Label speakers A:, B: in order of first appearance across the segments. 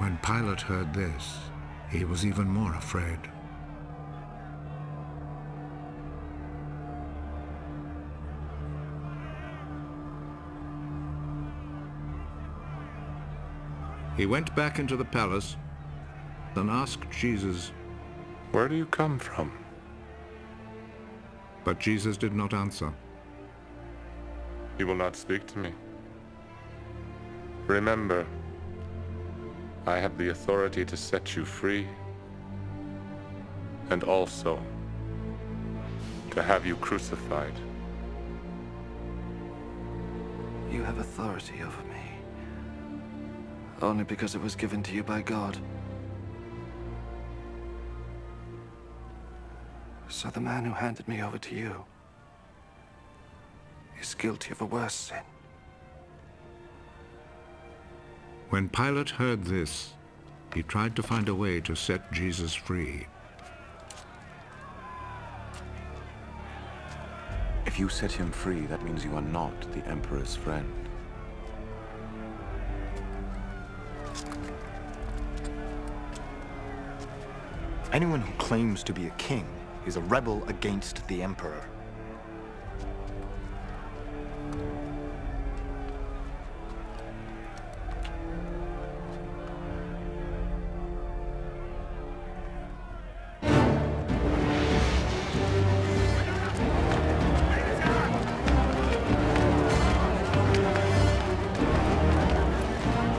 A: When Pilate heard this, he was even more afraid. He went back into the palace and asked Jesus,
B: "Where do you come from?"
A: But Jesus did not answer.
B: "You will not speak to me. Remember, I have the authority to set you free, and also to have you crucified."
C: You have authority over me, only because it was given to you by God. So the man who handed me over to you is guilty of a worse sin.
A: When Pilate heard this, he tried to find a way to set Jesus free.
D: If you set him free, that means you are not the Emperor's friend.
E: Anyone who claims to be a king is a rebel against the Emperor.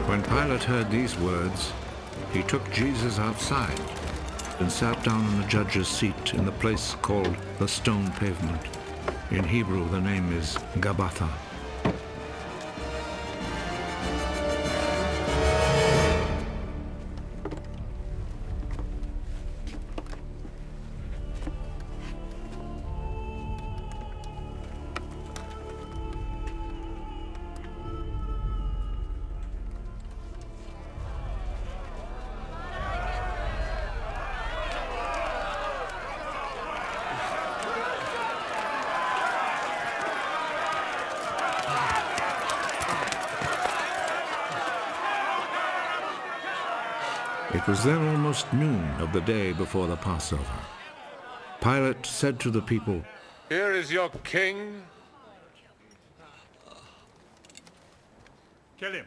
A: When Pilate heard these words, he took Jesus outside and sat down on the judge's seat in the place called the Stone Pavement. In Hebrew, the name is Gabbatha. It was then almost noon of the day before the Passover. Pilate said to the people,
B: "Here is your king."
F: Kill him.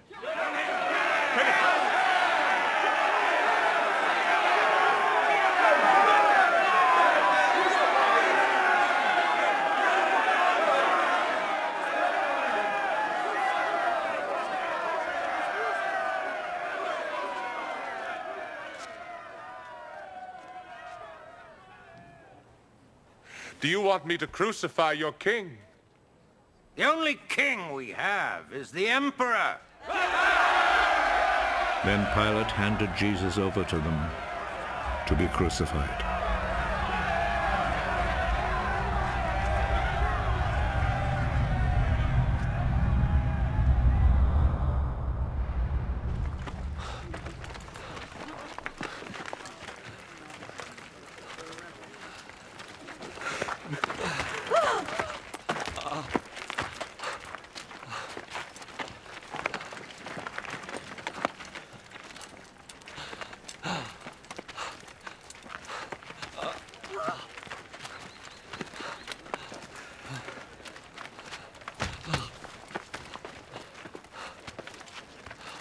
B: Do you want me to crucify your king?
G: The only king we have is the Emperor.
A: Then Pilate handed Jesus over to them to be crucified.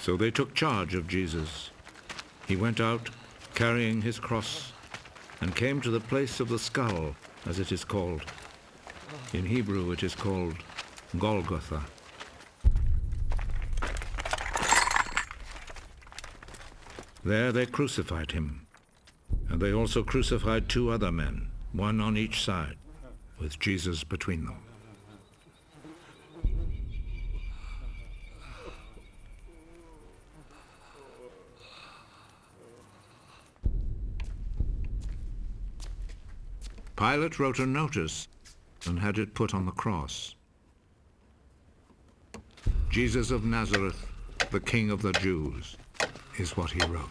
A: So they took charge of Jesus. He went out, carrying his cross, and came to the place of the skull, as it is called. In Hebrew it is called Golgotha. There they crucified him, and they also crucified two other men, one on each side, with Jesus between them. Pilate wrote a notice and had it put on the cross. Jesus of Nazareth, the King of the Jews, is what he wrote.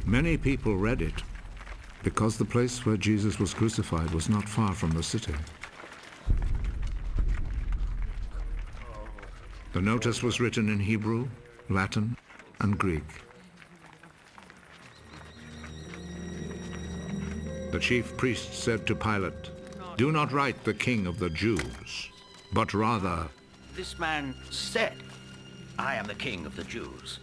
A: Many people read it because the place where Jesus was crucified was not far from the city. The notice was written in Hebrew, Latin, and Greek. The chief priest said to Pilate, "Do not write the King of the Jews, but rather..."
G: This man said, "I am the king of the Jews."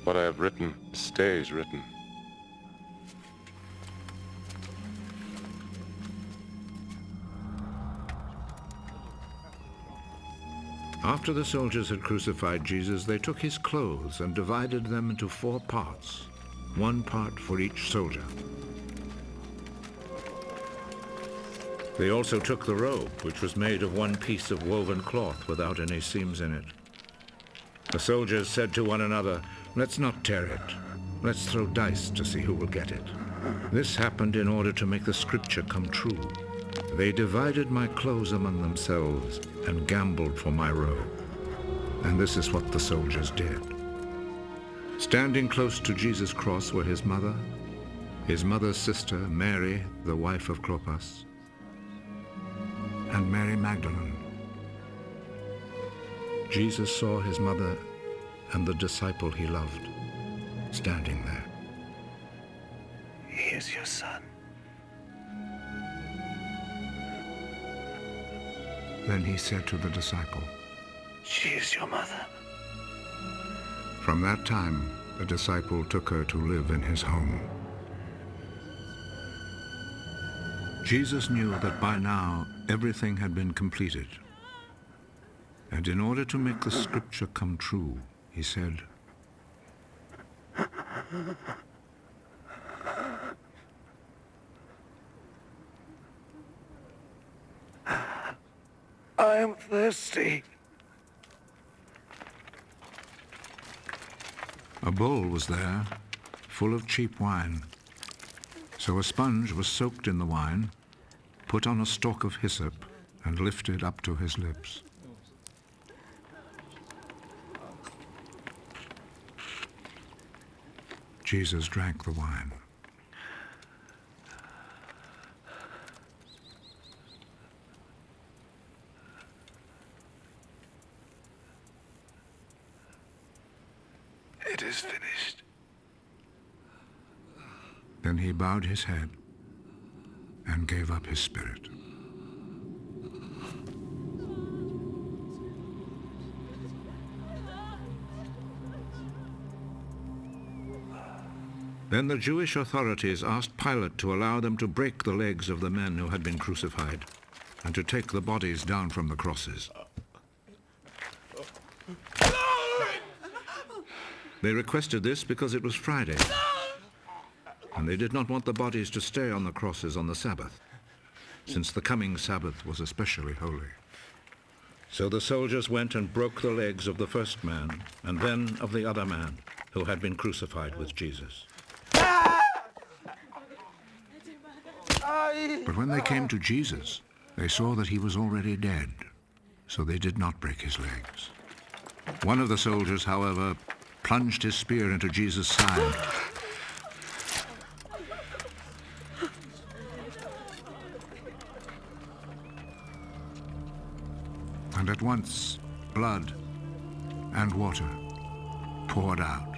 B: What I have written stays written.
A: After the soldiers had crucified Jesus, they took his clothes and divided them into 4 parts, 1 part for each soldier. They also took the robe, which was made of 1 piece of woven cloth without any seams in it. The soldiers said to one another, "Let's not tear it. Let's throw dice to see who will get it." This happened in order to make the scripture come true. They divided my clothes among themselves and gambled for my robe. And this is what the soldiers did. Standing close to Jesus' cross were his mother's sister, Mary, the wife of Clopas, and Mary Magdalene. Jesus saw his mother and the disciple he loved standing there.
C: He is your son.
A: Then he said to the disciple,
C: She is your mother.
A: From that time, the disciple took her to live in his home. Jesus knew that by now everything had been completed. And in order to make the scripture come true, he said,
C: I am thirsty.
A: A bowl was there, full of cheap wine. So a sponge was soaked in the wine, put on a stalk of hyssop, and lifted up to his lips. Jesus drank the wine.
C: It is finished.
A: Then he bowed his head and gave up his spirit. Then the Jewish authorities asked Pilate to allow them to break the legs of the men who had been crucified and to take the bodies down from the crosses. They requested this because it was Friday, and they did not want the bodies to stay on the crosses on the Sabbath, since the coming Sabbath was especially holy. So the soldiers went and broke the legs of the first man, and then of the other man who had been crucified with Jesus. But when they came to Jesus, they saw that he was already dead, so they did not break his legs. One of the soldiers, however, plunged his spear into Jesus' side. And at once, blood and water poured out.